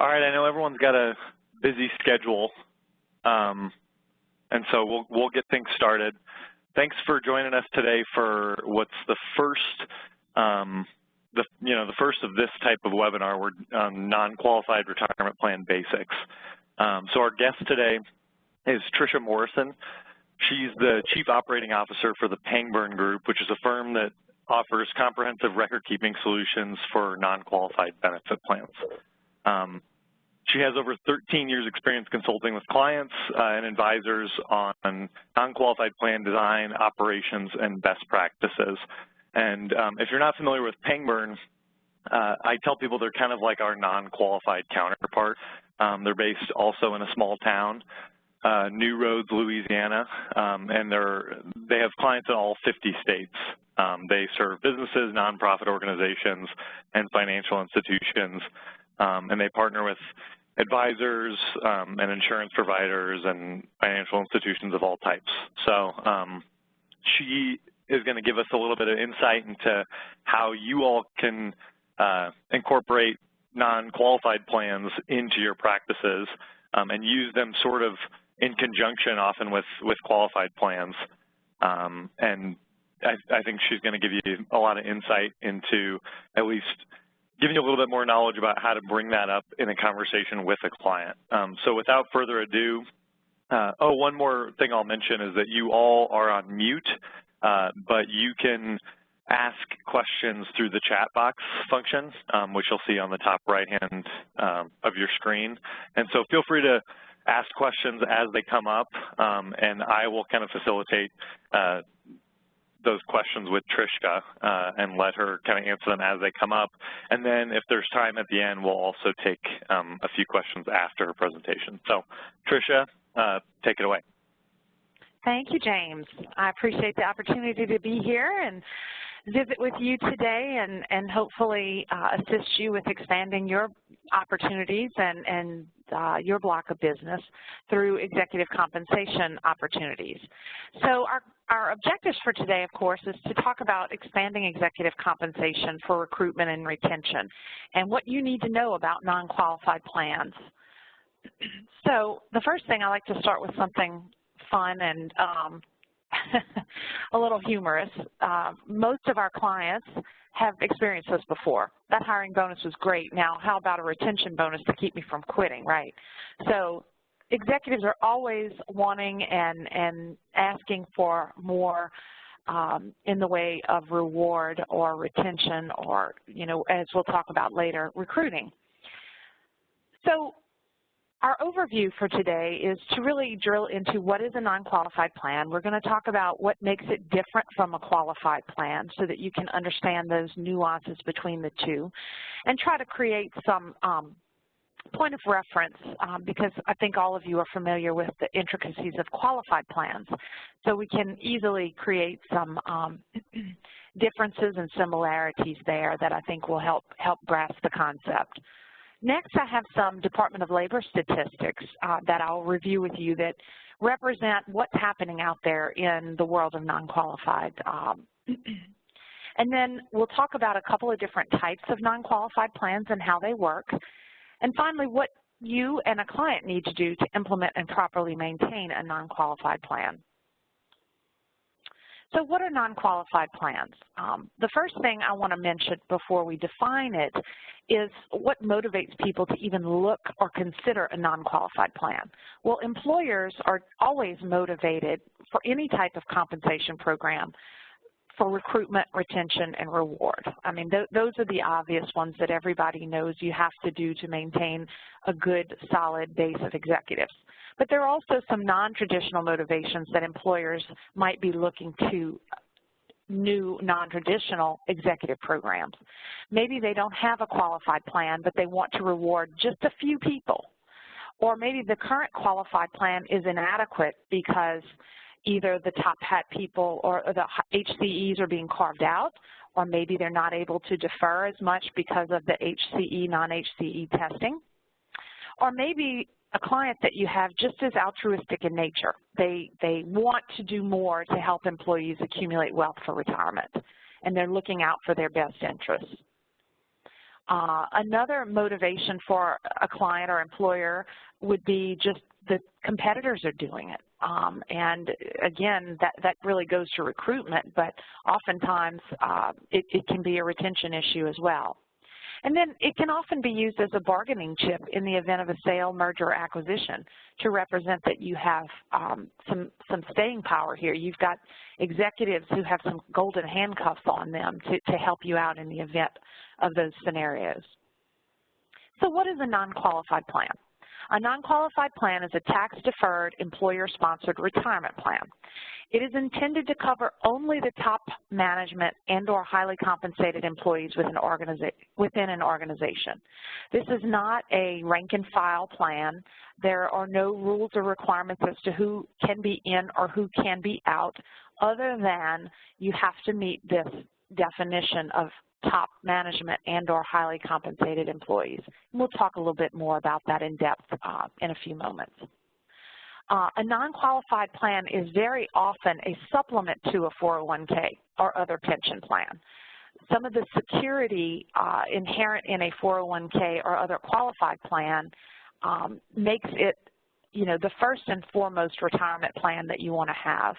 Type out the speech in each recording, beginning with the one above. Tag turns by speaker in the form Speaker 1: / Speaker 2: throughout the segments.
Speaker 1: All right, I know everyone's got a busy schedule, and so we'll get things started. Thanks for joining us today for what's the first, the first of this type of webinar. We're on non-qualified retirement plan basics. So our guest today is Tricia Morrison. She's the Chief Operating Officer for the Pangburn Group, which is a firm that offers comprehensive record-keeping solutions for non-qualified benefit plans. She has over 13 years experience consulting with clients and advisors on non-qualified plan design, operations, and best practices. And if you're not familiar with Pangburn, I tell people they're kind of like our non-qualified counterpart. They're based also in a small town, New Roads, Louisiana, and they have clients in all 50 states. They serve businesses, nonprofit organizations, and financial institutions, and they partner with advisors and insurance providers and financial institutions of all types. So she is going to give us a little bit of insight into how you all can incorporate non-qualified plans into your practices and use them sort of in conjunction often with qualified plans. And I think she's going to give you a lot of insight into at least giving you a little bit more knowledge about how to bring that up in a conversation with a client. So without further ado, one more thing I'll mention is that you all are on mute, but you can ask questions through the chat box function, which you'll see on the top right-hand of your screen. And so feel free to ask questions as they come up, and I will kind of facilitate those questions with Tricia and let her kind of answer them as they come up. And then if there's time at the end, we'll also take a few questions after her presentation. So Tricia, take it away.
Speaker 2: Thank you, James. I appreciate the opportunity to be here and visit with you today and hopefully assist you with expanding your opportunities and your block of business through executive compensation opportunities. So our objectives for today, of course, is to talk about expanding executive compensation for recruitment and retention and what you need to know about non-qualified plans. So the first thing, I like to start with something fun and a little humorous. Most of our clients have experienced this before. That hiring bonus was great. Now, how about a retention bonus to keep me from quitting, right? So executives are always wanting and asking for more in the way of reward or retention or, as we'll talk about later, recruiting. So our overview for today is to really drill into what is a non-qualified plan. We're going to talk about what makes it different from a qualified plan so that you can understand those nuances between the two and try to create some point of reference because I think all of you are familiar with the intricacies of qualified plans. So we can easily create some differences and similarities there that I think will help grasp the concept. Next, I have some Department of Labor statistics that I'll review with you that represent what's happening out there in the world of non-qualified. And then we'll talk about a couple of different types of non-qualified plans and how they work. And finally, what you and a client need to do to implement and properly maintain a non-qualified plan. So what are non-qualified plans? The first thing I want to mention before we define it is what motivates people to even look or consider a non-qualified plan. Well, employers are always motivated for any type of compensation program for recruitment, retention, and reward. I mean, those are the obvious ones that everybody knows you have to do to maintain a good, solid base of executives. But there are also some non-traditional motivations that employers might be looking to new non-traditional executive programs. Maybe they don't have a qualified plan, but they want to reward just a few people. Or maybe the current qualified plan is inadequate because either the top hat people or the HCEs are being carved out, or maybe they're not able to defer as much because of the HCE, non-HCE testing. Or maybe a client that you have just is altruistic in nature. They want to do more to help employees accumulate wealth for retirement, and they're looking out for their best interests. Another motivation for a client or employer would be just the competitors are doing it. And again, that really goes to recruitment, but oftentimes it can be a retention issue as well. And then it can often be used as a bargaining chip in the event of a sale, merger, or acquisition to represent that you have some staying power here. You've got executives who have some golden handcuffs on them to help you out in the event of those scenarios. So what is a non-qualified plan? A non-qualified plan is a tax-deferred, employer-sponsored retirement plan. It is intended to cover only the top management and or highly compensated employees within an organization. This is not a rank-and-file plan. There are no rules or requirements as to who can be in or who can be out, other than you have to meet this definition of top management and or highly compensated employees. And we'll talk a little bit more about that in depth in a few moments. A non-qualified plan is very often a supplement to a 401k or other pension plan. Some of the security inherent in a 401k or other qualified plan makes it the first and foremost retirement plan that you want to have.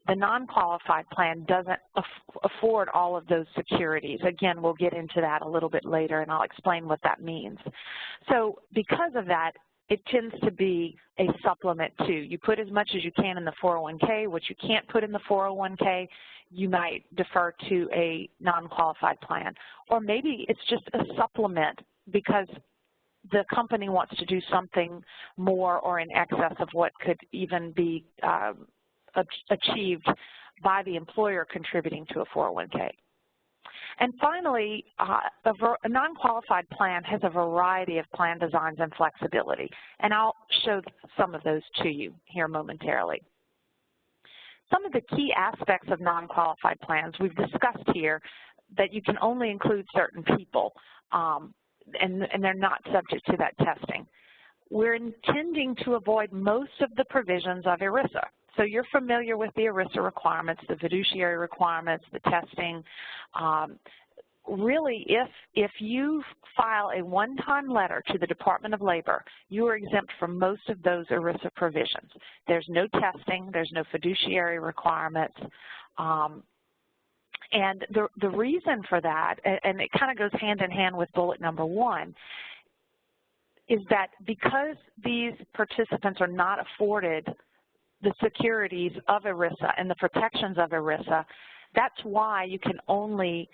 Speaker 2: The non-qualified plan doesn't afford all of those securities. Again, we'll get into that a little bit later, and I'll explain what that means. So because of that, it tends to be a supplement to. You put as much as you can in the 401k. What you can't put in the 401k, you might defer to a non-qualified plan. Or maybe it's just a supplement because the company wants to do something more or in excess of what could even be achieved by the employer contributing to a 401k. And finally, a non-qualified plan has a variety of plan designs and flexibility, and I'll show some of those to you here momentarily. Some of the key aspects of non-qualified plans we've discussed here, that you can only include certain people, and they're not subject to that testing. We're intending to avoid most of the provisions of ERISA. So you're familiar with the ERISA requirements, the fiduciary requirements, the testing. Really, if you file a one-time letter to the Department of Labor, you are exempt from most of those ERISA provisions. There's no testing, there's no fiduciary requirements. And the reason for that, and it kind of goes hand in hand with bullet number 1, is that because these participants are not afforded the securities of ERISA and the protections of ERISA, that's why you can only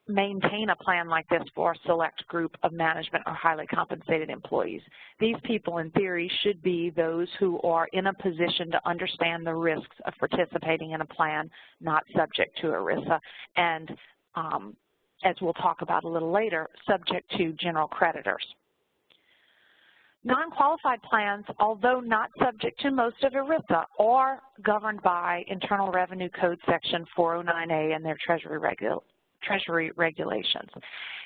Speaker 2: maintain a plan like this for a select group of management or highly compensated employees. These people, in theory, should be those who are in a position to understand the risks of participating in a plan not subject to ERISA and, as we'll talk about a little later, subject to general creditors. Non-qualified plans, although not subject to most of ERISA, are governed by Internal Revenue Code Section 409A and their Treasury regulations.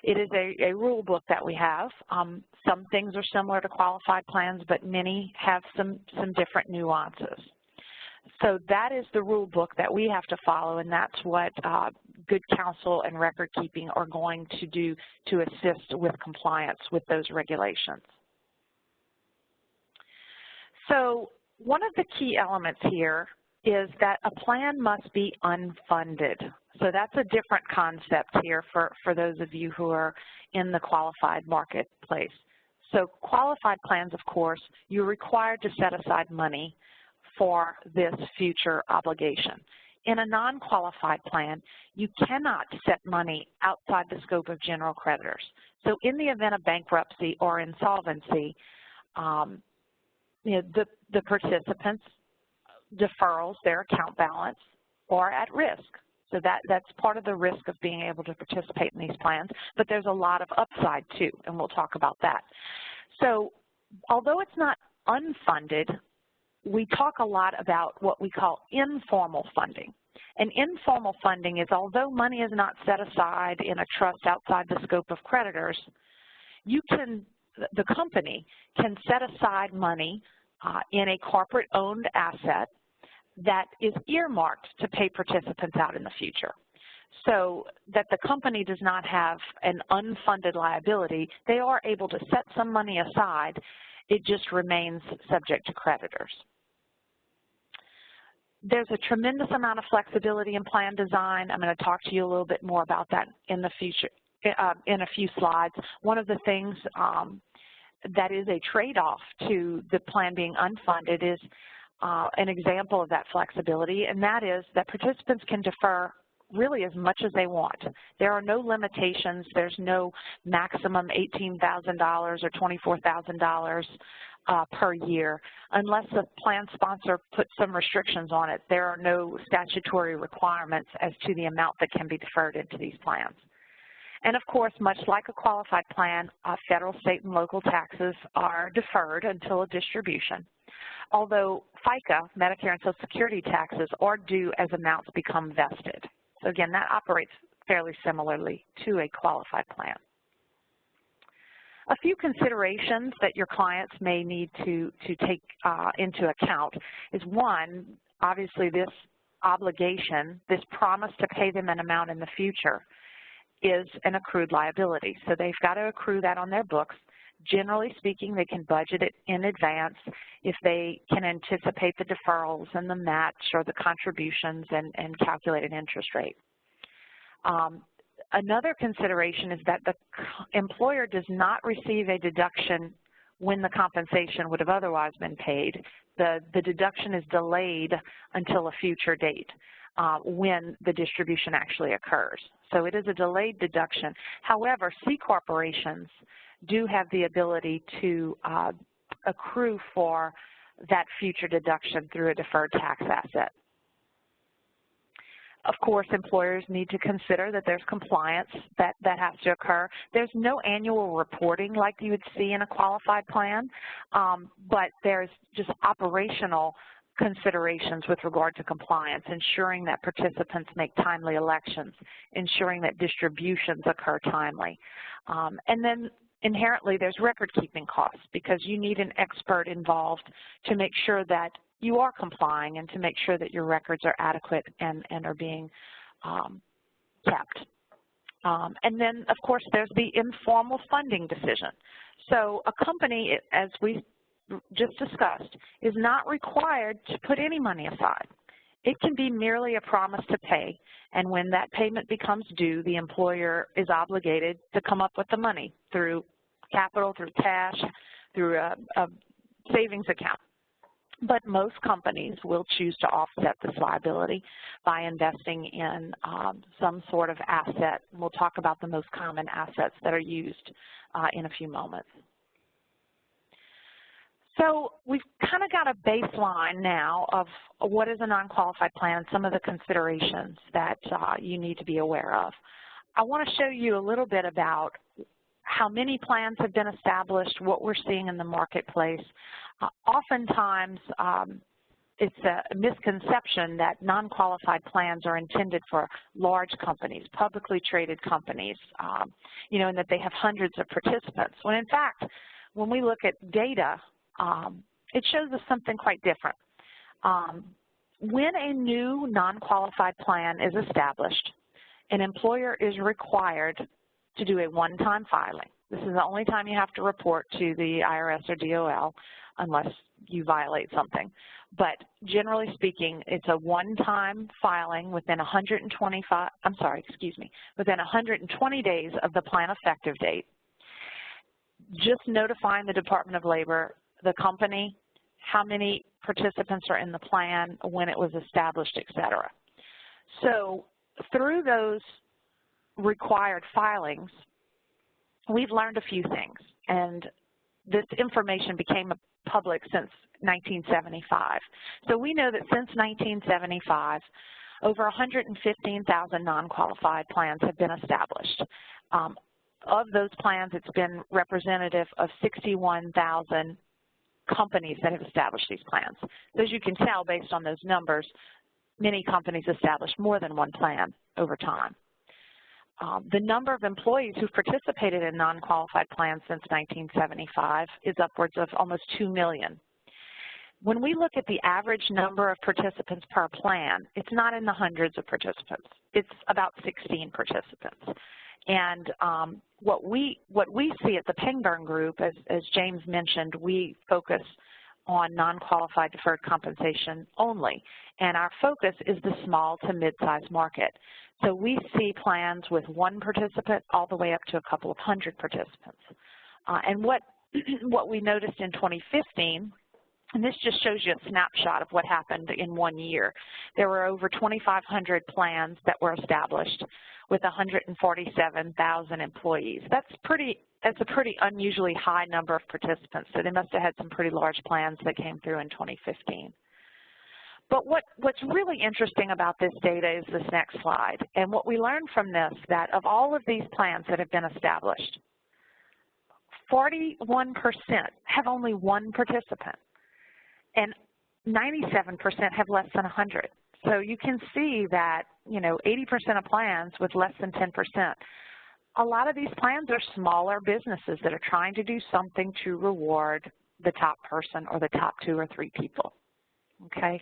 Speaker 2: It is a rule book that we have. Some things are similar to qualified plans, but many have some different nuances. So that is the rule book that we have to follow, and that's what good counsel and record keeping are going to do to assist with compliance with those regulations. So one of the key elements here is that a plan must be unfunded. So that's a different concept here for those of you who are in the qualified marketplace. So qualified plans, of course, you're required to set aside money for this future obligation. In a non-qualified plan, you cannot set money outside the scope of general creditors. So in the event of bankruptcy or insolvency, the participants' deferrals, their account balance, are at risk. So that's part of the risk of being able to participate in these plans, but there's a lot of upside too, and we'll talk about that. So although it's not unfunded, we talk a lot about what we call informal funding. And informal funding is, although money is not set aside in a trust outside the scope of creditors, the company can set aside money in a corporate-owned asset that is earmarked to pay participants out in the future. so that the company does not have an unfunded liability. They are able to set some money aside. It just remains subject to creditors. There's a tremendous amount of flexibility in plan design. I'm going to talk to you a little bit more about that in the future, in a few slides. One of the things that is a trade-off to the plan being unfunded is an example of that flexibility, and that is that participants can defer really as much as they want. There are no limitations. There's no maximum $18,000 or $24,000 per year. Unless the plan sponsor puts some restrictions on it, there are no statutory requirements as to the amount that can be deferred into these plans. And of course, much like a qualified plan, federal, state, and local taxes are deferred until a distribution. Although FICA, Medicare and Social Security taxes, are due as amounts become vested. So again, that operates fairly similarly to a qualified plan. A few considerations that your clients may need to take into account is, one, obviously this obligation, this promise to pay them an amount in the future is an accrued liability. So they've got to accrue that on their books. Generally speaking, they can budget it in advance if they can anticipate the deferrals and the match or the contributions and calculate an interest rate. Another consideration is that the employer does not receive a deduction when the compensation would have otherwise been paid. The deduction is delayed until a future date when the distribution actually occurs. So it is a delayed deduction. However, C corporations do have the ability to accrue for that future deduction through a deferred tax asset. Of course, employers need to consider that there's compliance that has to occur. There's no annual reporting like you would see in a qualified plan, but there's just operational considerations with regard to compliance, ensuring that participants make timely elections, ensuring that distributions occur timely. And then inherently there's record-keeping costs because you need an expert involved to make sure that you are complying and to make sure that your records are adequate and are being kept. And then, of course, there's the informal funding decision. So a company, as we just discussed, is not required to put any money aside. It can be merely a promise to pay, and when that payment becomes due, the employer is obligated to come up with the money through capital, through cash, through a savings account. But most companies will choose to offset this liability by investing in some sort of asset. We'll talk about the most common assets that are used in a few moments. So we've kind of got a baseline now of what is a non-qualified plan, some of the considerations that you need to be aware of. I want to show you a little bit about how many plans have been established, what we're seeing in the marketplace. Oftentimes, it's a misconception that non-qualified plans are intended for large companies, publicly traded companies, you know, and that they have hundreds of participants. When in fact, when we look at data, it shows us something quite different. When a new non-qualified plan is established, an employer is required to do a one-time filing. This is the only time you have to report to the IRS or DOL unless you violate something. But generally speaking, it's a one-time filing within 120 days of the plan effective date. Just notifying the Department of Labor, the company, how many participants are in the plan, when it was established, et cetera. So through those required filings, we've learned a few things, and this information became public since 1975. So we know that since 1975, over 115,000 non-qualified plans have been established. Of those plans, it's been representative of 61,000 companies that have established these plans. So as you can tell, based on those numbers, many companies establish more than one plan over time. The number of employees who've participated in non-qualified plans since 1975 is upwards of almost 2 million. When we look at the average number of participants per plan, it's not in the hundreds of participants. It's about 16 participants. And what we see at the Pangburn Group, as James mentioned, we focus on non-qualified deferred compensation only. And our focus is the small to mid-sized market. So we see plans with 1 participant all the way up to a couple of hundred participants. And what we noticed in 2015, and this just shows you a snapshot of what happened in 1 year. There were over 2,500 plans that were established with 147,000 employees. That's a pretty unusually high number of participants, so they must have had some pretty large plans that came through in 2015. But what's really interesting about this data is this next slide. And what we learned from this, that of all of these plans that have been established, 41% have only 1 participant, and 97% have less than 100. So you can see that, 80% of plans with less than 10%. A lot of these plans are smaller businesses that are trying to do something to reward the top person or the top 2 or 3 people, okay?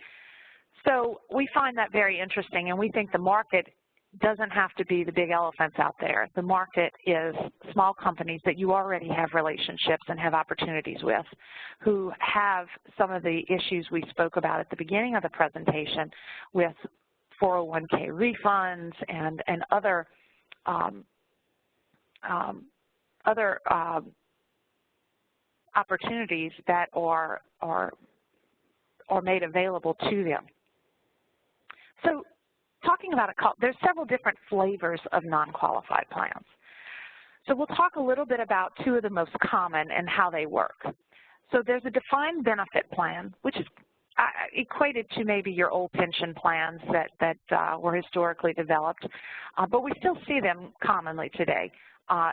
Speaker 2: So we find that very interesting, and we think the market doesn't have to be the big elephants out there. The market is small companies that you already have relationships and have opportunities with, who have some of the issues we spoke about at the beginning of the presentation with 401k refunds and other opportunities that are made available to them. So talking about there's several different flavors of non-qualified plans. So we'll talk a little bit about 2 of the most common and how they work. So there's a defined benefit plan, which is equated to maybe your old pension plans that were historically developed, but we still see them commonly today.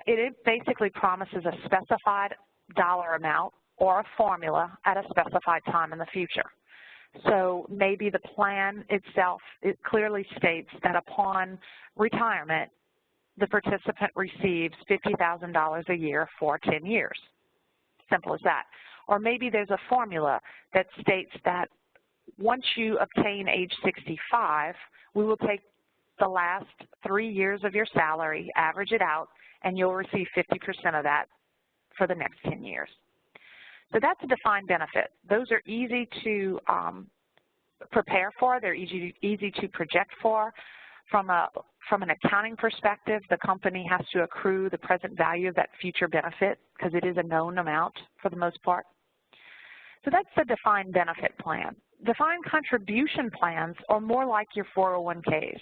Speaker 2: It basically promises a specified dollar amount or a formula at a specified time in the future. So maybe the plan itself, it clearly states that upon retirement, the participant receives $50,000 a year for 10 years. Simple as that. Or maybe there's a formula that states that once you obtain age 65, we will take the last 3 years of your salary, average it out, and you'll receive 50% of that for the next 10 years. So that's a defined benefit. Those are easy to prepare for. They're easy to project for. From an accounting perspective, the company has to accrue the present value of that future benefit because it is a known amount for the most part. So that's the defined benefit plan. Defined contribution plans are more like your 401ks.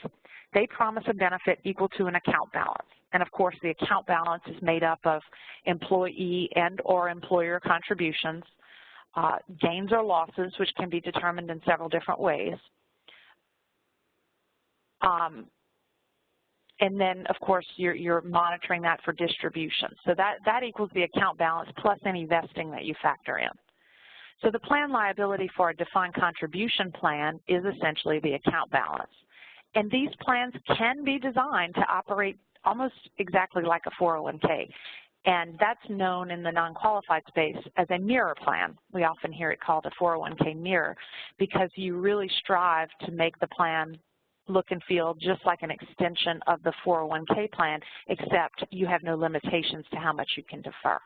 Speaker 2: They promise a benefit equal to an account balance. And of course, the account balance is made up of employee and or employer contributions, gains or losses, which can be determined in several different ways. And then, of course, you're monitoring that for distribution. So that equals the account balance plus any vesting that you factor in. So the plan liability for a defined contribution plan is essentially the account balance. And these plans can be designed to operate almost exactly like a 401k. And that's known in the non-qualified space as a mirror plan. We often hear it called a 401k mirror because you really strive to make the plan look and feel just like an extension of the 401k plan, except you have no limitations to how much you can defer.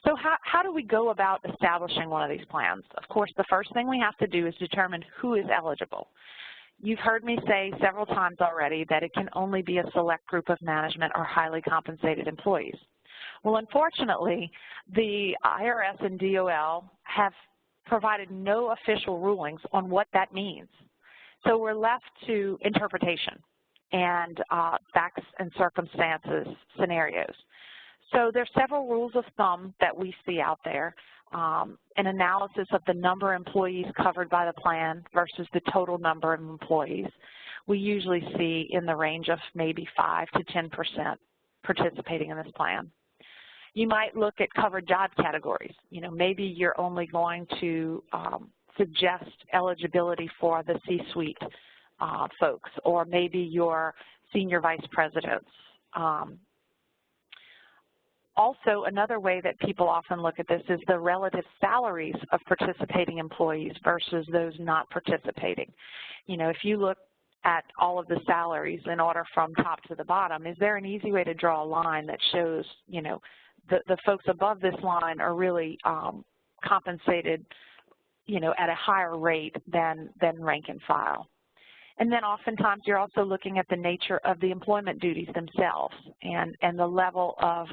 Speaker 2: So how do we go about establishing one of these plans? Of course, the first thing we have to do is determine who is eligible. You've heard me say several times already that it can only be a select group of management or highly compensated employees. Well, unfortunately, the IRS and DOL have provided no official rulings on what that means. So we're left to interpretation and facts and circumstances scenarios. So there's several rules of thumb that we see out there. An analysis of the number of employees covered by the plan versus the total number of employees. We usually see in the range of maybe 5 to 10% participating in this plan. You might look at covered job categories. You know, maybe you're only going to suggest eligibility for the C-suite folks, or maybe your senior vice presidents. Also, another way that people often look at this is the relative salaries of participating employees versus those not participating. You know, if you look at all of the salaries in order from top to the bottom, is there an easy way to draw a line that shows, you know, the folks above this line are really compensated, you know, at a higher rate than rank and file? And then oftentimes you're also looking at the nature of the employment duties themselves and the level of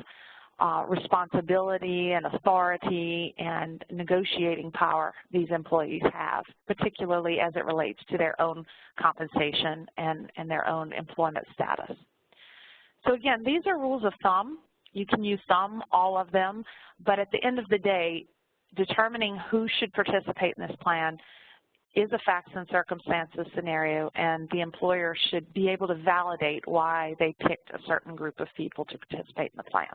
Speaker 2: responsibility and authority and negotiating power these employees have, particularly as it relates to their own compensation and their own employment status. So again, these are rules of thumb. You can use some, all of them, but at the end of the day, determining who should participate in this plan is a facts and circumstances scenario, and the employer should be able to validate why they picked a certain group of people to participate in the plan.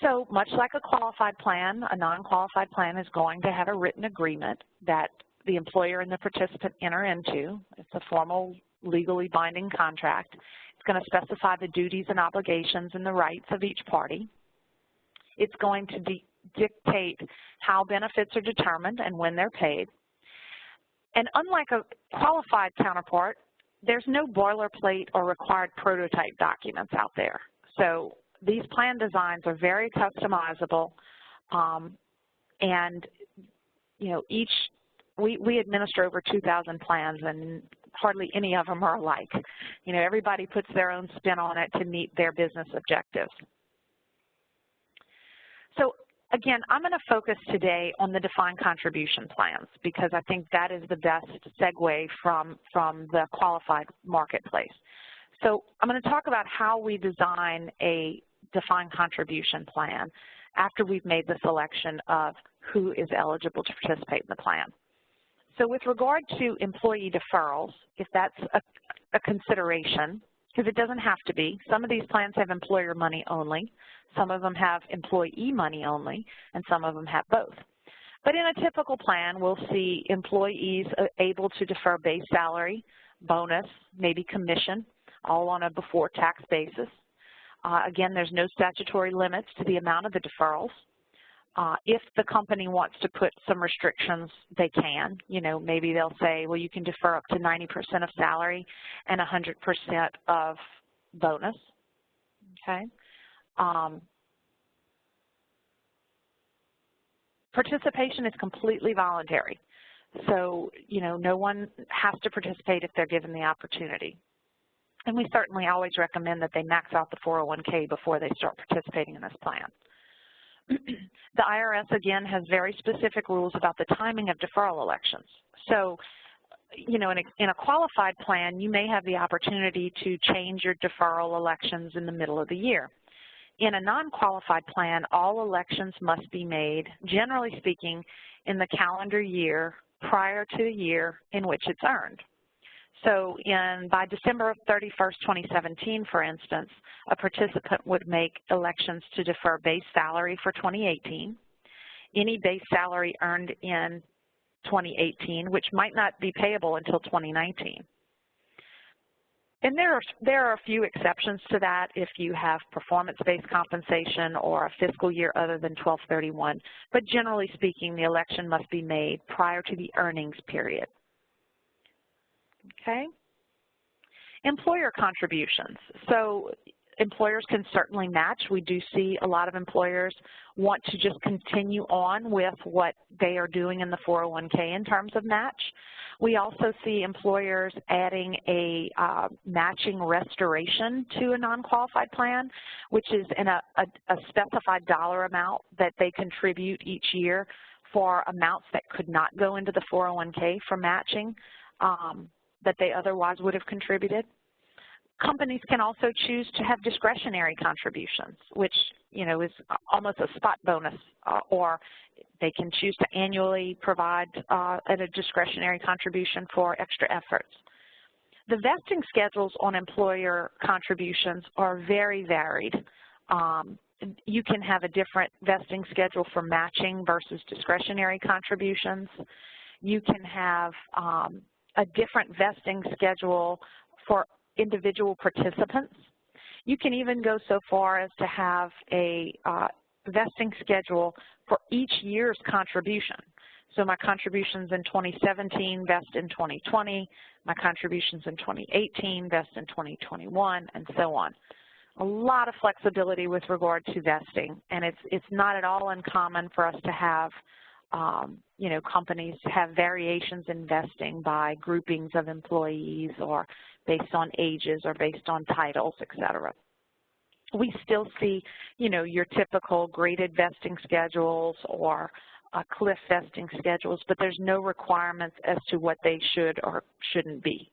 Speaker 2: So much like a qualified plan, a non-qualified plan is going to have a written agreement that the employer and the participant enter into. It's a formal, legally binding contract. It's going to specify the duties and obligations and the rights of each party. It's going to dictate how benefits are determined and when they're paid. And unlike a qualified counterpart, there's no boilerplate or required prototype documents out there. So these plan designs are very customizable, and you know, we administer over 2,000 plans, and hardly any of them are alike. You know, everybody puts their own spin on it to meet their business objectives. So again, I'm going to focus today on the defined contribution plans because I think that is the best segue from the qualified marketplace. So I'm going to talk about how we design a defined contribution plan after we've made the selection of who is eligible to participate in the plan. So with regard to employee deferrals, if that's a consideration, because it doesn't have to be. Some of these plans have employer money only, some of them have employee money only, and some of them have both. But in a typical plan, we'll see employees able to defer base salary, bonus, maybe commission, all on a before-tax basis. Again, there's no statutory limits to the amount of the deferrals. If the company wants to put some restrictions, they can. You know, maybe they'll say, well, you can defer up to 90% of salary and 100% of bonus, okay? Participation is completely voluntary. So, you know, no one has to participate if they're given the opportunity. And we certainly always recommend that they max out the 401k before they start participating in this plan. The IRS, again, has very specific rules about the timing of deferral elections. So, you know, in a qualified plan, you may have the opportunity to change your deferral elections in the middle of the year. In a non-qualified plan, all elections must be made, generally speaking, in the calendar year prior to the year in which it's earned. So by December 31st, 2017, for instance, a participant would make elections to defer base salary for 2018, any base salary earned in 2018, which might not be payable until 2019. And there are a few exceptions to that if you have performance-based compensation or a fiscal year other than 12/31. But generally speaking, the election must be made prior to the earnings period. Okay. Employer contributions. So employers can certainly match. We do see a lot of employers want to just continue on with what they are doing in the 401k in terms of match. We also see employers adding a matching restoration to a non-qualified plan, which is in a specified dollar amount that they contribute each year for amounts that could not go into the 401k for matching that they otherwise would have contributed. Companies can also choose to have discretionary contributions, which, you know, is almost a spot bonus, or they can choose to annually provide a discretionary contribution for extra efforts. The vesting schedules on employer contributions are very varied. You can have a different vesting schedule for matching versus discretionary contributions. You can have a different vesting schedule for individual participants. You can even go so far as to have a vesting schedule for each year's contribution. So my contributions in 2017 vest in 2020, my contributions in 2018 vest in 2021, and so on. A lot of flexibility with regard to vesting, and it's not at all uncommon for us to have you know, companies have variations in vesting by groupings of employees or based on ages or based on titles, et cetera. We still see, you know, your typical graded vesting schedules or cliff vesting schedules, but there's no requirements as to what they should or shouldn't be.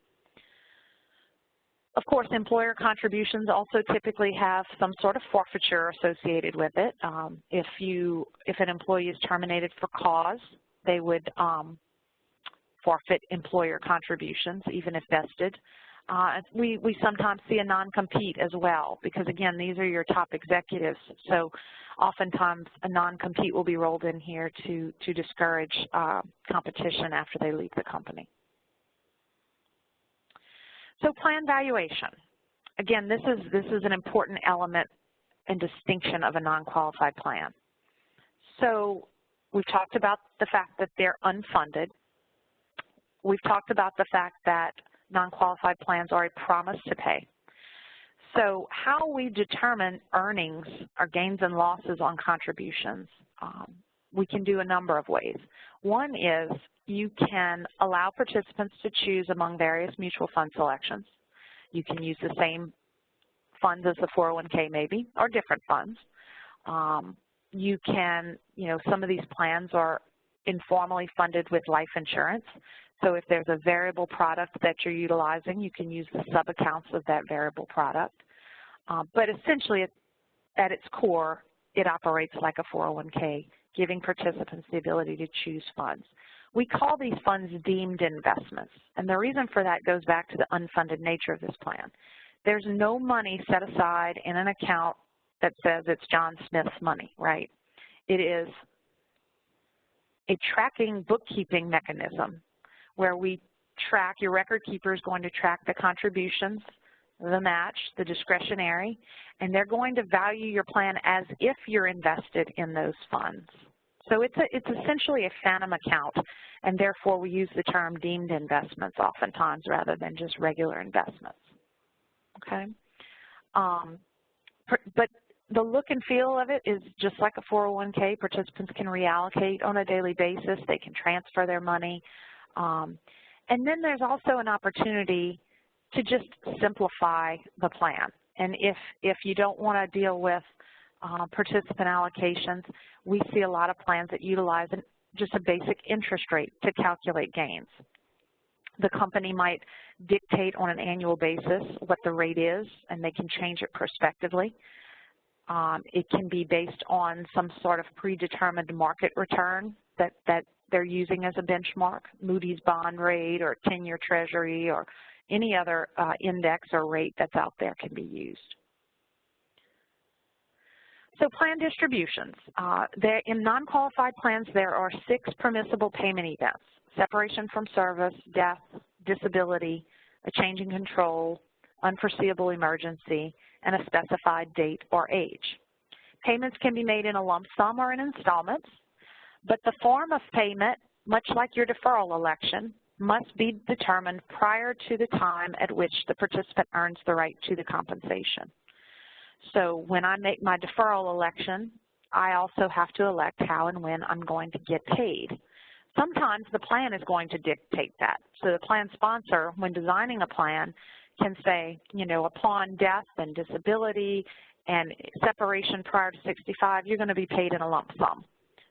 Speaker 2: Of course, employer contributions also typically have some sort of forfeiture associated with it. If an employee is terminated for cause, they would forfeit employer contributions, even if vested. We sometimes see a non-compete as well, because again, these are your top executives. So oftentimes a non-compete will be rolled in here to discourage competition after they leave the company. So plan valuation. Again, this is an important element and distinction of a non-qualified plan. So we've talked about the fact that they're unfunded. We've talked about the fact that non-qualified plans are a promise to pay. So how we determine earnings or gains and losses on contributions, we can do a number of ways. One is you can allow participants to choose among various mutual fund selections. You can use the same funds as the 401k maybe, or different funds. You can, you know, some of these plans are informally funded with life insurance. So if there's a variable product that you're utilizing, you can use the sub-accounts of that variable product. But essentially, at its core, it operates like a 401k, giving participants the ability to choose funds. We call these funds deemed investments, and the reason for that goes back to the unfunded nature of this plan. There's no money set aside in an account that says it's John Smith's money, right? It is a tracking bookkeeping mechanism where we track, your record keeper is going to track the contributions, the match, the discretionary, and they're going to value your plan as if you're invested in those funds. So it's essentially a phantom account, and therefore we use the term deemed investments oftentimes rather than just regular investments, okay? But the look and feel of it is just like a 401k. Participants can reallocate on a daily basis. They can transfer their money. And then there's also an opportunity to just simplify the plan. And if you don't want to deal with participant allocations, we see a lot of plans that utilize just a basic interest rate to calculate gains. The company might dictate on an annual basis what the rate is, and they can change it prospectively. It can be based on some sort of predetermined market return that they're using as a benchmark, Moody's bond rate or 10-year treasury or any other index or rate that's out there can be used. So plan distributions. In non-qualified plans, there are 6 permissible payment events: separation from service, death, disability, a change in control, unforeseeable emergency, and a specified date or age. Payments can be made in a lump sum or in installments, but the form of payment, much like your deferral election, must be determined prior to the time at which the participant earns the right to the compensation. So when I make my deferral election, I also have to elect how and when I'm going to get paid. Sometimes the plan is going to dictate that. So the plan sponsor, when designing a plan, can say, you know, upon death and disability and separation prior to 65, you're going to be paid in a lump sum.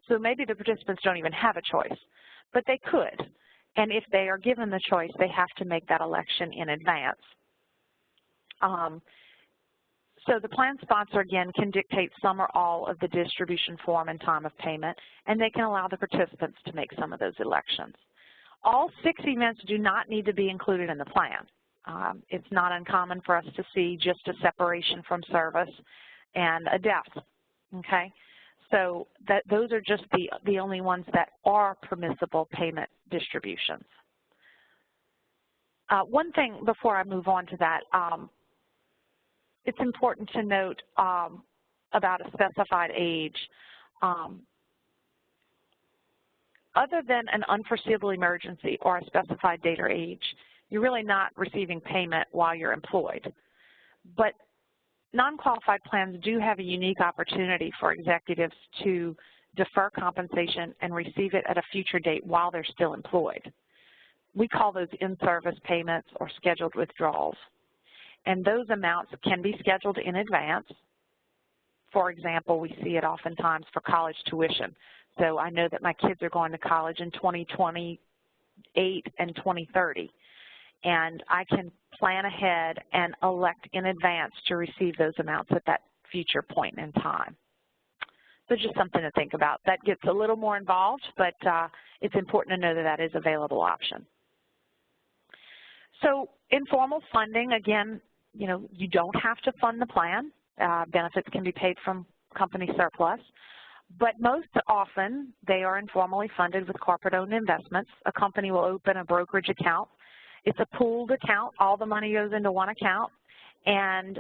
Speaker 2: So maybe the participants don't even have a choice, but they could. And if they are given the choice, they have to make that election in advance. So the plan sponsor, again, can dictate some or all of the distribution form and time of payment, and they can allow the participants to make some of those elections. All 6 events do not need to be included in the plan. It's not uncommon for us to see just a separation from service and a death, okay? So those are just the only ones that are permissible payment distributions. One thing before I move on to that, it's important to note about a specified age. Other than an unforeseeable emergency or a specified date or age, you're really not receiving payment while you're employed. But non-qualified plans do have a unique opportunity for executives to defer compensation and receive it at a future date while they're still employed. We call those in-service payments or scheduled withdrawals. And those amounts can be scheduled in advance. For example, we see it oftentimes for college tuition. So I know that my kids are going to college in 2028 and 2030. And I can plan ahead and elect in advance to receive those amounts at that future point in time. So just something to think about. That gets a little more involved, but it's important to know that that is an available option. So informal funding, again, you don't have to fund the plan. Benefits can be paid from company surplus, but most often they are informally funded with corporate-owned investments. A company will open a brokerage account. It's a pooled account. All the money goes into one account, and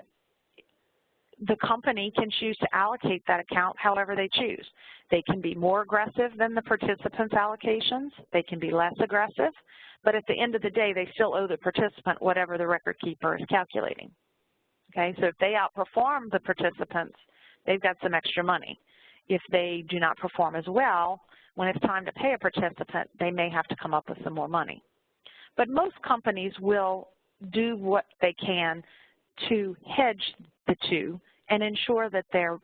Speaker 2: the company can choose to allocate that account however they choose. They can be more aggressive than the participants' allocations. They can be less aggressive, but at the end of the day, they still owe the participant whatever the record keeper is calculating. Okay, so if they outperform the participants, they've got some extra money. If they do not perform as well, when it's time to pay a participant, they may have to come up with some more money. But most companies will do what they can to hedge the two and ensure that their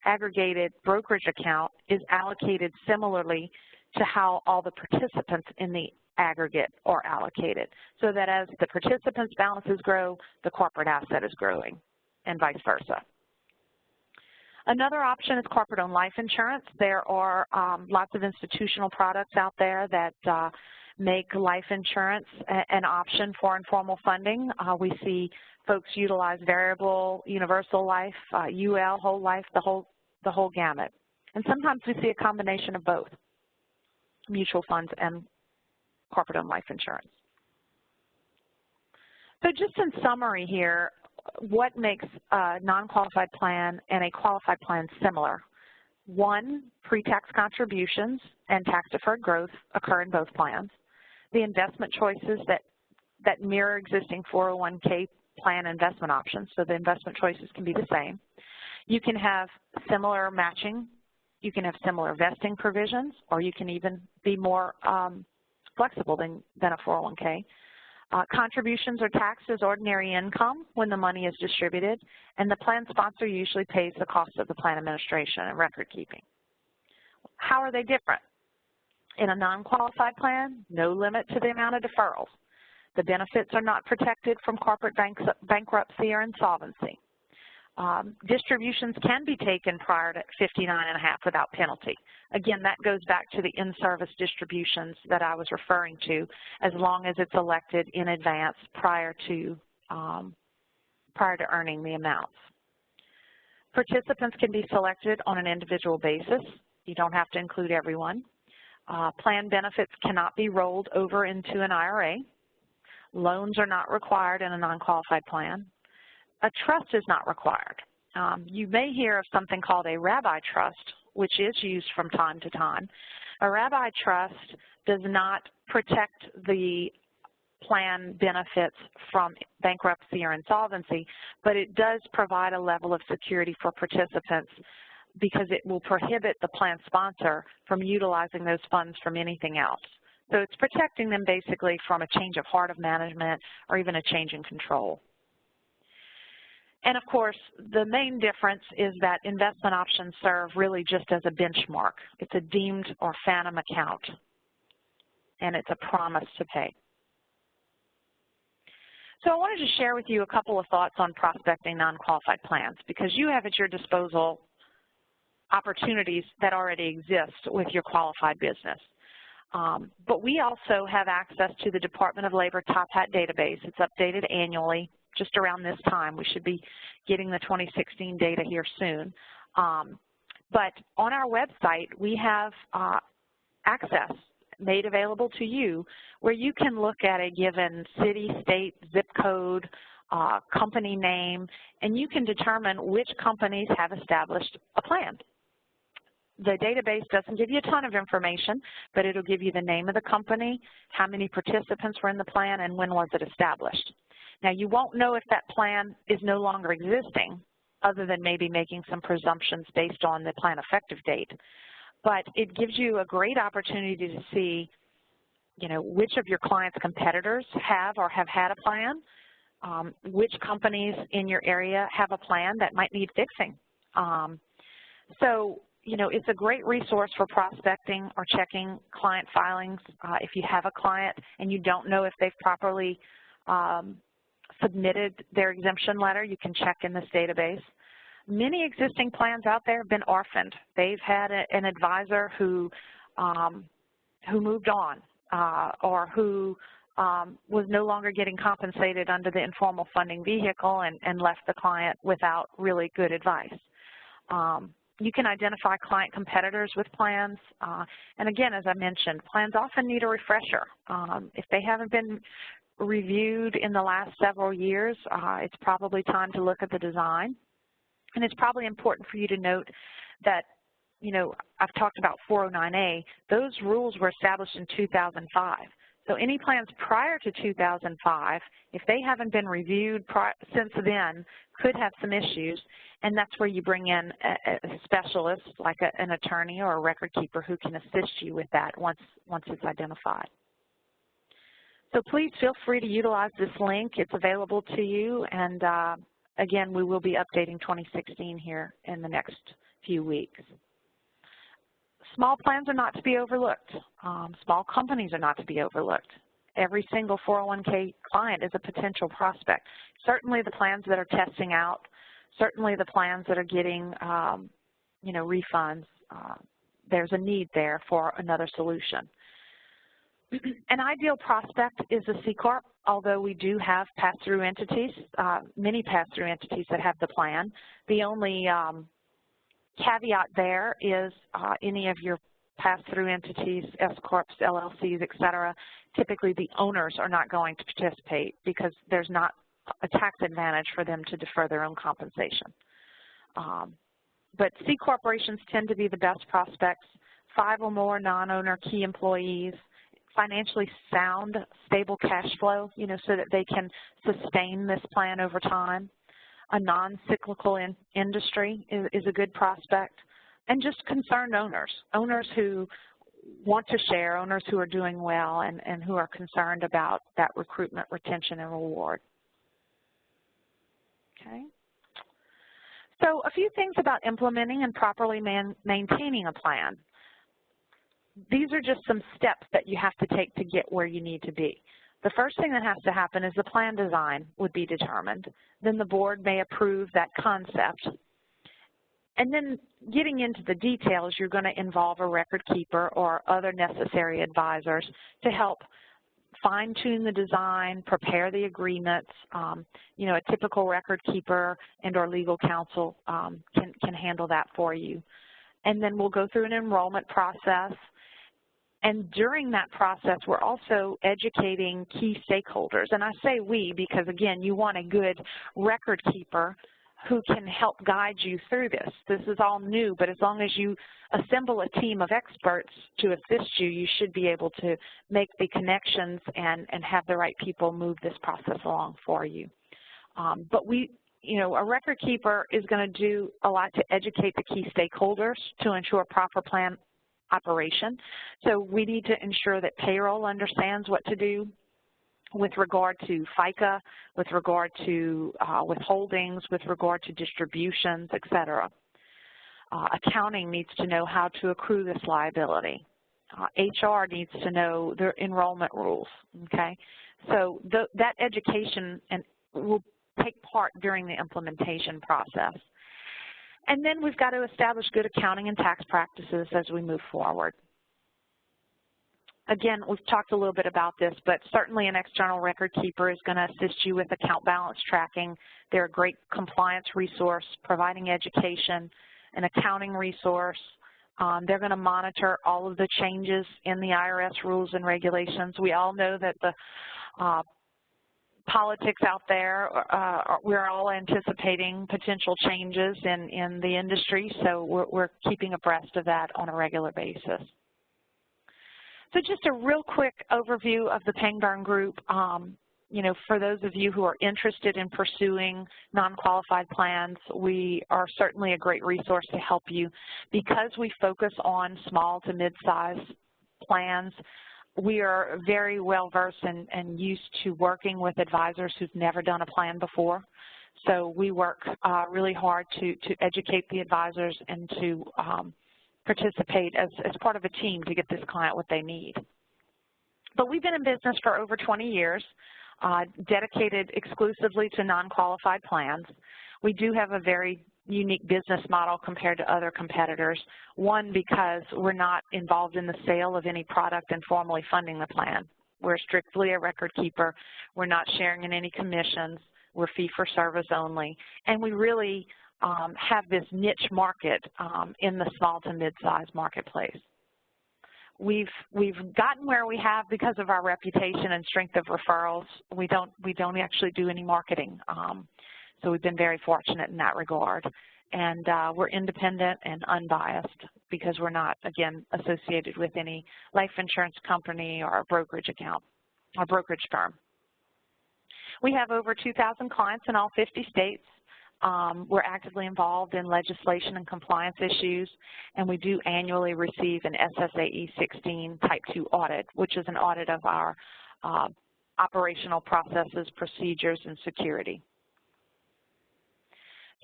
Speaker 2: aggregated brokerage account is allocated similarly to how all the participants in the aggregate are allocated, so that as the participants' balances grow, the corporate asset is growing, and vice versa. Another option is corporate-owned life insurance. There are lots of institutional products out there that make life insurance an option for informal funding. We see folks utilize variable, universal life, UL, whole life, the whole gamut. And sometimes we see a combination of both, mutual funds and corporate-owned life insurance. So just in summary here, what makes a non-qualified plan and a qualified plan similar? One, pre-tax contributions and tax-deferred growth occur in both plans. The investment choices that mirror existing 401k plan investment options, so the investment choices can be the same. You can have similar matching, you can have similar vesting provisions, or you can even be more flexible than a 401k. Contributions are taxed as ordinary income when the money is distributed, and the plan sponsor usually pays the cost of the plan administration and record keeping. How are they different? In a non-qualified plan, no limit to the amount of deferrals. The benefits are not protected from corporate bankruptcy or insolvency. Distributions can be taken prior to 59.5 without penalty. Again, that goes back to the in-service distributions that I was referring to, as long as it's elected in advance prior to earning the amounts. Participants can be selected on an individual basis. You don't have to include everyone. Plan benefits cannot be rolled over into an IRA. Loans are not required in a non-qualified plan. A trust is not required. You may hear of something called a rabbi trust, which is used from time to time. A rabbi trust does not protect the plan benefits from bankruptcy or insolvency, but it does provide a level of security for participants because it will prohibit the plan sponsor from utilizing those funds from anything else. So it's protecting them basically from a change of heart of management or even a change in control. And of course, the main difference is that investment options serve really just as a benchmark. It's a deemed or phantom account, and it's a promise to pay. So I wanted to share with you a couple of thoughts on prospecting non-qualified plans, because you have at your disposal opportunities that already exist with your qualified business. But we also have access to the Department of Labor Top Hat database. It's updated annually, just around this time. We should be getting the 2016 data here soon. But on our website, we have access made available to you where you can look at a given city, state, zip code, company name, and you can determine which companies have established a plan. The database doesn't give you a ton of information, but it'll give you the name of the company, how many participants were in the plan, and when was it established. Now, you won't know if that plan is no longer existing, other than maybe making some presumptions based on the plan effective date. But it gives you a great opportunity to see, you know, which of your clients' competitors have or have had a plan, which companies in your area have a plan that might need fixing. So, you know, it's a great resource for prospecting or checking client filings. If you have a client and you don't know if they've properly submitted their exemption letter, you can check in this database. Many existing plans out there have been orphaned. They've had an advisor who moved on or who was no longer getting compensated under the informal funding vehicle and left the client without really good advice. You can identify client competitors with plans. And again, as I mentioned, plans often need a refresher. If they haven't been reviewed in the last several years, it's probably time to look at the design. And it's probably important for you to note that, you know, I've talked about 409A. Those rules were established in 2005. So any plans prior to 2005, if they haven't been reviewed since then, could have some issues, and that's where you bring in a specialist like an attorney or a record keeper who can assist you with that once it's identified. So please feel free to utilize this link. It's available to you, and again, we will be updating 2016 here in the next few weeks. Small plans are not to be overlooked. Small companies are not to be overlooked. Every single 401k client is a potential prospect. Certainly the plans that are testing out, certainly the plans that are getting, you know, refunds, there's a need there for another solution. An ideal prospect is a C Corp, although we do have pass-through entities, many pass-through entities that have the plan. The only caveat there is any of your pass-through entities, S Corps, LLCs, et cetera, typically the owners are not going to participate because there's not a tax advantage for them to defer their own compensation. But C corporations tend to be the best prospects, 5 or more non-owner key employees, financially sound, stable cash flow, you know, so that they can sustain this plan over time. A non-cyclical industry is a good prospect, and just concerned owners, owners who want to share, owners who are doing well and who are concerned about that recruitment, retention, and reward. Okay. So a few things about implementing and properly maintaining a plan. These are just some steps that you have to take to get where you need to be. The first thing that has to happen is the plan design would be determined. Then the board may approve that concept. And then getting into the details, you're going to involve a record keeper or other necessary advisors to help fine-tune the design, prepare the agreements. You know, a typical record keeper and or legal counsel can handle that for you. And then we'll go through an enrollment process. And during that process, we're also educating key stakeholders. And I say we because, again, you want a good record keeper who can help guide you through this. This is all new, but as long as you assemble a team of experts to assist you, you should be able to make the connections and have the right people move this process along for you. But you know, a record keeper is going to do a lot to educate the key stakeholders to ensure proper plan operation. So we need to ensure that payroll understands what to do with regard to FICA, with regard to withholdings, with regard to distributions, et cetera. Accounting needs to know how to accrue this liability. HR needs to know their enrollment rules, okay? So that education will take part during the implementation process. And then we've got to establish good accounting and tax practices as we move forward. Again, we've talked a little bit about this, but certainly an external record keeper is going to assist you with account balance tracking. They're a great compliance resource, providing education, an accounting resource. They're going to monitor all of the changes in the IRS rules and regulations. We all know that politics out there. We're all anticipating potential changes in the industry, so we're keeping abreast of that on a regular basis. So just a real quick overview of the Pangburn Group. You know, for those of you who are interested in pursuing non-qualified plans, we are certainly a great resource to help you. Because we focus on small to mid-size plans, we are very well versed and used to working with advisors who've never done a plan before. So we work really hard to educate the advisors and to participate as part of a team to get this client what they need. But we've been in business for over 20 years. Dedicated exclusively to non-qualified plans. We do have a very unique business model compared to other competitors. One, because we're not involved in the sale of any product and formally funding the plan. We're strictly a record keeper. We're not sharing in any commissions. We're fee-for-service only. And we really have this niche market in the small to mid-size marketplace. We've gotten where we have because of our reputation and strength of referrals. We don't actually do any marketing, so we've been very fortunate in that regard. And we're independent and unbiased because we're not, again, associated with any life insurance company or a brokerage account or brokerage firm. We have over 2,000 clients in all 50 states. We're actively involved in legislation and compliance issues, and we do annually receive an SSAE 16 Type 2 audit, which is an audit of our operational processes, procedures, and security.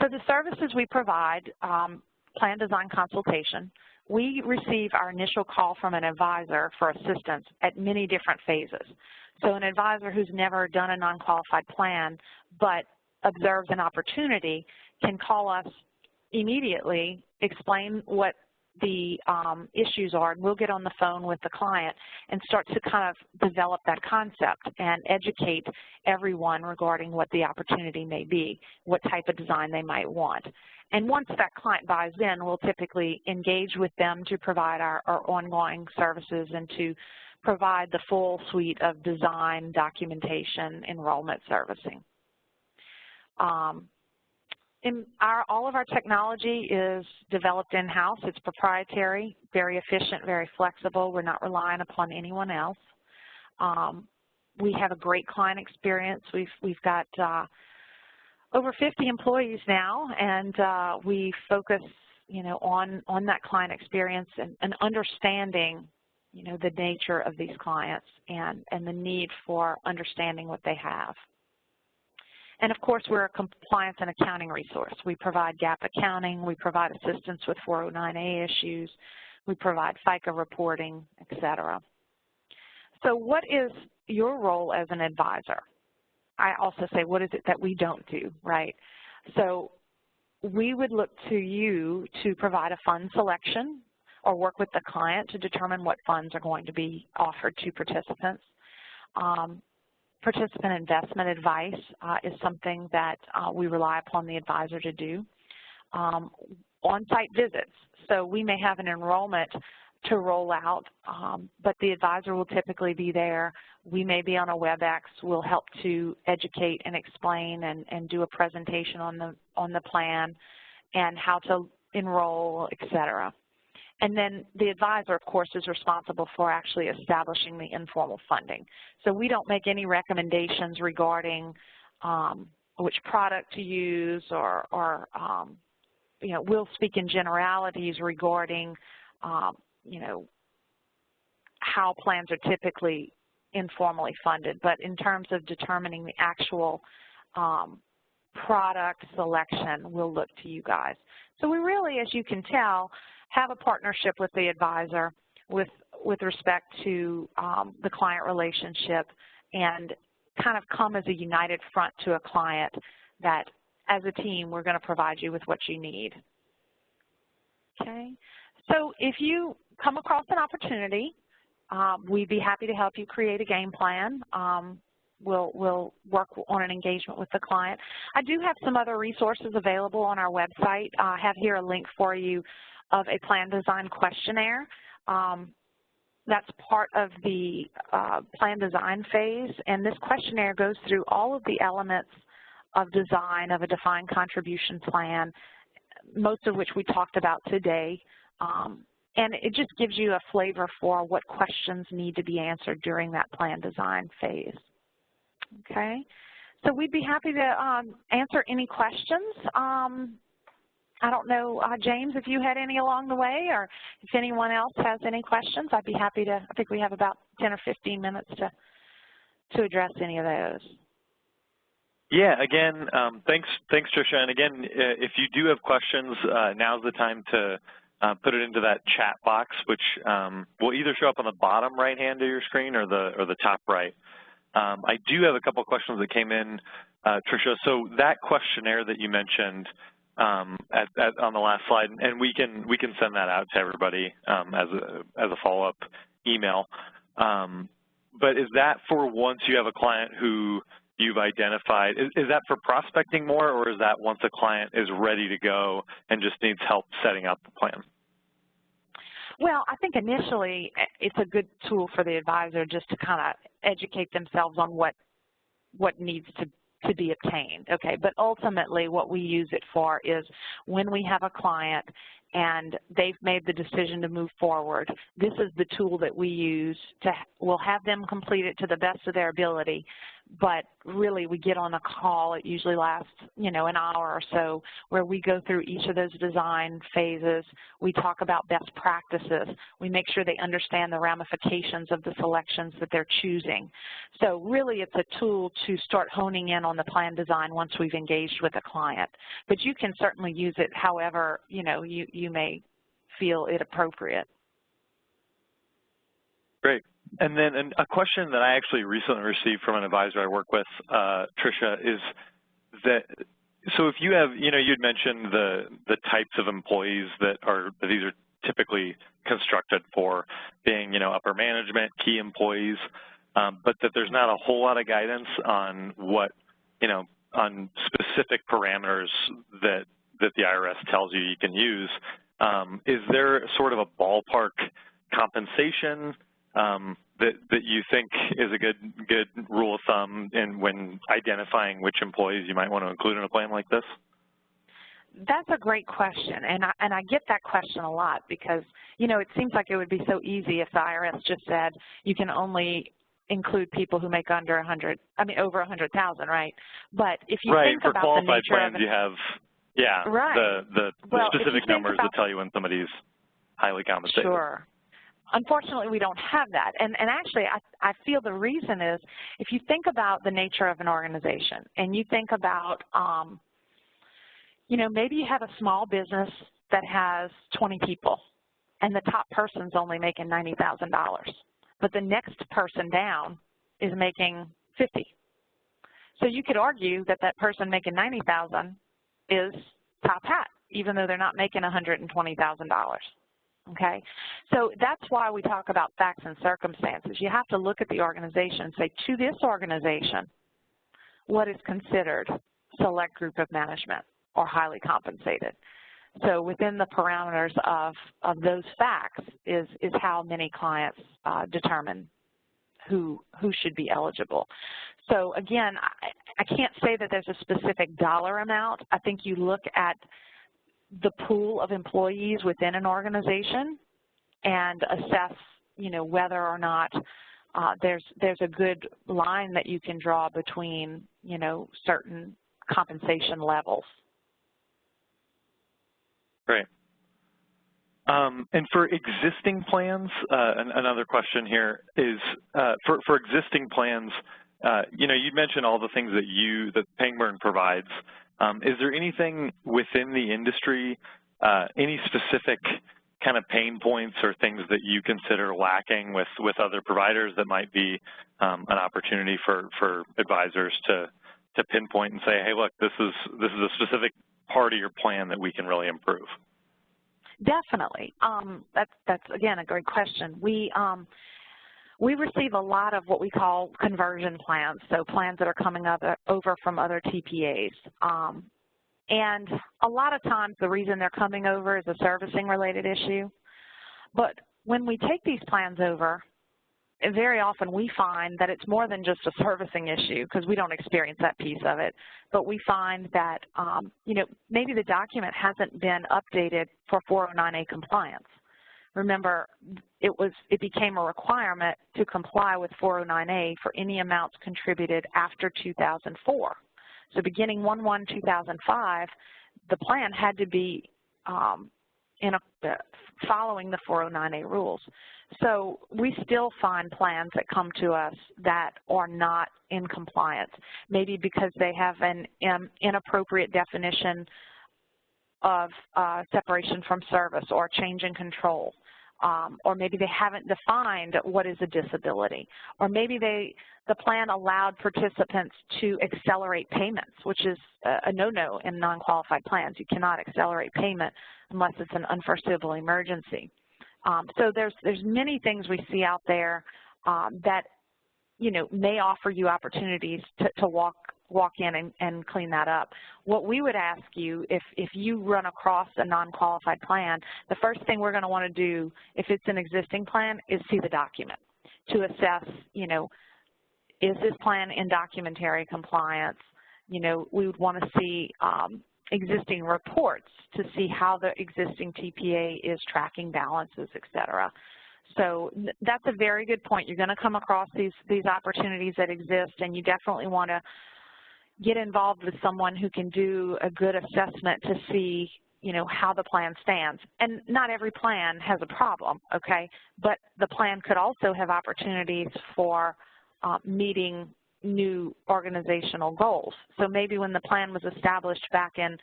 Speaker 2: So the services we provide, plan design consultation, we receive our initial call from an advisor for assistance at many different phases. So an advisor who's never done a non-qualified plan but observes an opportunity can call us immediately, explain what the issues are, and we'll get on the phone with the client and start to kind of develop that concept and educate everyone regarding what the opportunity may be, what type of design they might want. And once that client buys in, we'll typically engage with them to provide our ongoing services and to provide the full suite of design, documentation, enrollment servicing. All of our technology is developed in-house. It's proprietary, very efficient, very flexible. We're not relying upon anyone else. We have a great client experience. We've got over 50 employees now, and we focus, you know, on that client experience and understanding, you know, the nature of these clients and the need for understanding what they have. And of course, we're a compliance and accounting resource. We provide GAAP accounting, we provide assistance with 409A issues, we provide FICA reporting, et cetera. So what is your role as an advisor? I also say, what is it that we don't do, right? So we would look to you to provide a fund selection or work with the client to determine what funds are going to be offered to participants. Participant investment advice is something that we rely upon the advisor to do. On-site visits. So we may have an enrollment to roll out, but the advisor will typically be there. We may be on a WebEx. We'll help to educate and explain and do a presentation on the plan and how to enroll, et cetera. And then the advisor, of course, is responsible for actually establishing the informal funding. So we don't make any recommendations regarding which product to use or you know, we'll speak in generalities regarding, you know, how plans are typically informally funded. But in terms of determining the actual product selection, we'll look to you guys. So we really, as you can tell, have a partnership with the advisor with respect to the client relationship and kind of come as a united front to a client that as a team we're going to provide you with what you need. Okay, so if you come across an opportunity, we'd be happy to help you create a game plan. We'll work on an engagement with the client. I do have some other resources available on our website. I have here a link for you of a plan design questionnaire. That's part of the plan design phase, and this questionnaire goes through all of the elements of design of a defined contribution plan, most of which we talked about today, and it just gives you a flavor for what questions need to be answered during that plan design phase. Okay, so we'd be happy to answer any questions. I don't know, James, if you had any along the way, or if anyone else has any questions, I'd be happy to. I think we have about 10 or 15 minutes to address any of those.
Speaker 1: Yeah, again, thanks, Tricia. And again, if you do have questions, now's the time to put it into that chat box, which will either show up on the bottom right-hand of your screen or the top right. I do have a couple of questions that came in, Tricia. So that questionnaire that you mentioned on the last slide, and we can send that out to everybody as a follow-up email. But is that for once you have a client who you've identified, is that for prospecting more, or is that once a client is ready to go and just needs help setting up the plan?
Speaker 2: Well, I think initially it's a good tool for the advisor just to kind of educate themselves on what needs to be obtained, okay? But ultimately what we use it for is when we have a client and they've made the decision to move forward, this is the tool that we use we'll have them complete it to the best of their ability, but really we get on a call, it usually lasts, an hour or so, where we go through each of those design phases, we talk about best practices, we make sure they understand the ramifications of the selections that they're choosing. So really it's a tool to start honing in on the plan design once we've engaged with a client. But you can certainly use it however, you may feel it appropriate.
Speaker 1: Great. And then a question that I actually recently received from an advisor I work with, Tricia, is that, so if you have, you'd mentioned the types of employees that these are typically constructed for, being, upper management, key employees, but that there's not a whole lot of guidance on what, on specific parameters that the IRS tells you can use. Is there sort of a ballpark compensation that you think is a good rule of thumb when identifying which employees you might want to include in a plan like this?
Speaker 2: That's a great question, and I get that question a lot because, it seems like it would be so easy if the IRS just said you can only include people who make over 100,000, right? But if you think about the nature
Speaker 1: plans,
Speaker 2: of
Speaker 1: you have, right, the specific numbers that tell you when somebody's highly compensated.
Speaker 2: Sure. Unfortunately, we don't have that. And actually, I feel the reason is if you think about the nature of an organization and you think about, maybe you have a small business that has 20 people and the top person's only making $90,000, but the next person down is making 50. So you could argue that that person making 90,000 is top hat, even though they're not making $120,000. Okay, so that's why we talk about facts and circumstances. You have to look at the organization and say, to this organization, what is considered select group of management or highly compensated? So within the parameters of those facts is how many clients determine who should be eligible. So again, I can't say that there's a specific dollar amount. I think you look at the pool of employees within an organization and assess, whether or not there's a good line that you can draw between, certain compensation levels. Great.
Speaker 1: And for existing plans, another question here is, for existing plans, you mentioned all the things that Pangburn provides. Is there anything within the industry, any specific kind of pain points or things that you consider lacking with other providers that might be an opportunity for advisors to pinpoint and say, hey, look, this is a specific part of your plan that we can really improve?
Speaker 2: Definitely. That's again a great question. We receive a lot of what we call conversion plans, so plans that are coming over from other TPAs. And a lot of times the reason they're coming over is a servicing related issue. But when we take these plans over, very often we find that it's more than just a servicing issue because we don't experience that piece of it, but we find that, you know, maybe the document hasn't been updated for 409A compliance. Remember, it became a requirement to comply with 409A for any amounts contributed after 2004. So beginning 1/1/2005, the plan had to be following the 409A rules. So we still find plans that come to us that are not in compliance, maybe because they have an inappropriate definition of separation from service or change in control, or maybe they haven't defined what is a disability, or maybe the plan allowed participants to accelerate payments, which is a no-no in non-qualified plans. You cannot accelerate payment unless it's an unforeseeable emergency. So there's many things we see out there that, you know, may offer you opportunities to walk in and clean that up. What we would ask you, if you run across a non-qualified plan, the first thing we're going to want to do, if it's an existing plan, is see the document to assess, you know, is this plan in documentary compliance? You know, we would want to see existing reports to see how the existing TPA is tracking balances, et cetera. So that's a very good point. You're going to come across these opportunities that exist, and you definitely want to get involved with someone who can do a good assessment to see, you know, how the plan stands. And not every plan has a problem, okay? But the plan could also have opportunities for meeting new organizational goals. So maybe when the plan was established back in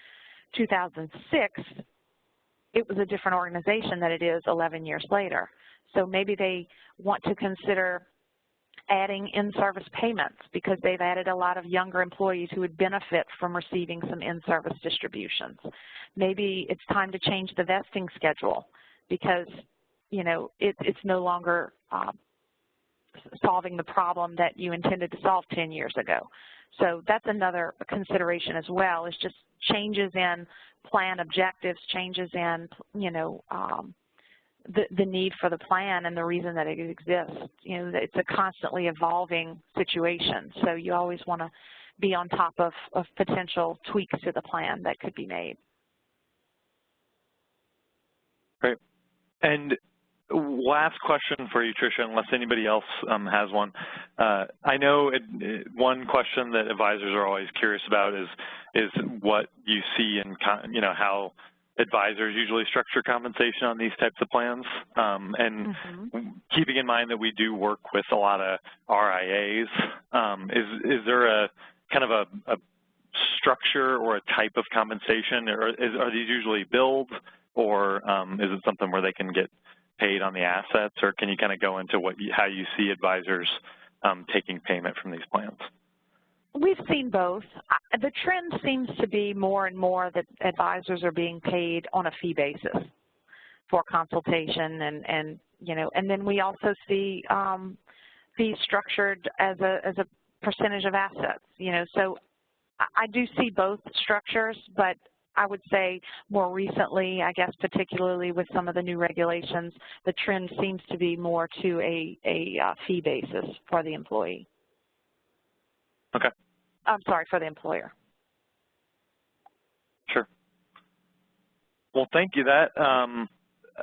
Speaker 2: 2006, it was a different organization than it is 11 years later. So maybe they want to consider adding in-service payments because they've added a lot of younger employees who would benefit from receiving some in-service distributions. Maybe it's time to change the vesting schedule because, you know, it's no longer solving the problem that you intended to solve 10 years ago. So that's another consideration as well, is just changes in plan objectives, changes in, you know, the need for the plan and the reason that it exists. You know, it's a constantly evolving situation, so you always want to be on top of potential tweaks to the plan that could be made.
Speaker 1: Great. And last question for you, Tricia, unless anybody else has one. I know one question that advisors are always curious about is what you see in, you know, how advisors usually structure compensation on these types of plans. And keeping in mind that we do work with a lot of RIAs, is there a kind of a structure or a type of compensation, or are these usually billed, or is it something where they can get paid on the assets, or can you kind of go into how you see advisors taking payment from these plans?
Speaker 2: We've seen both. The trend seems to be more and more that advisors are being paid on a fee basis for consultation, and you know, and then we also see fees structured as a percentage of assets. You know, so I do see both structures, but I would say more recently, I guess particularly with some of the new regulations, the trend seems to be more to a fee basis for the employee.
Speaker 1: Okay.
Speaker 2: I'm sorry, for the employer.
Speaker 1: Sure. Well, thank you. That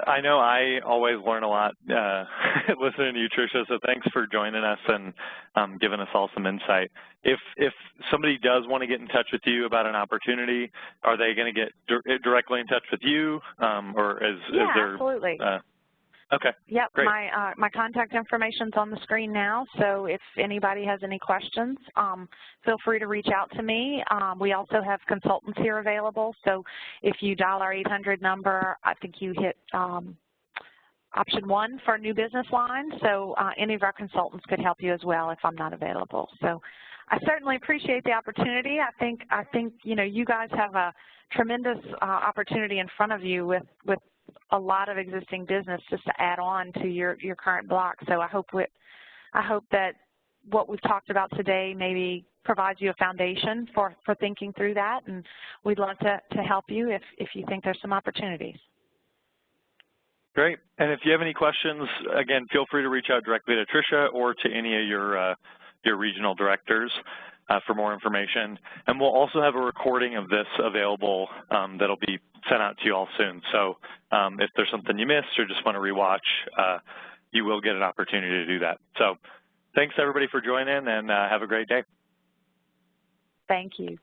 Speaker 1: I know I always learn a lot listening to you, Tricia, so thanks for joining us and giving us all some insight. If somebody does want to get in touch with you about an opportunity, are they going to get directly in touch with you, or is there?
Speaker 2: Absolutely.
Speaker 1: Okay.
Speaker 2: Yep.
Speaker 1: Great.
Speaker 2: My contact information's on the screen now, so if anybody has any questions, feel free to reach out to me. We also have consultants here available, so if you dial our 800 number, I think you hit option 1 for a new business line, so any of our consultants could help you as well if I'm not available. So I certainly appreciate the opportunity. I think you know, you guys have a tremendous opportunity in front of you with a lot of existing business just to add on to your current block. So I hope that what we've talked about today maybe provides you a foundation for thinking through that, and we'd love to help you if you think there's some opportunities.
Speaker 1: Great. And if you have any questions, again, feel free to reach out directly to Tricia or to any of your regional directors for more information. And we'll also have a recording of this available that'll be sent out to you all soon. So if there's something you missed or just want to rewatch, you will get an opportunity to do that. So thanks, everybody, for joining, and have a great day.
Speaker 2: Thank you.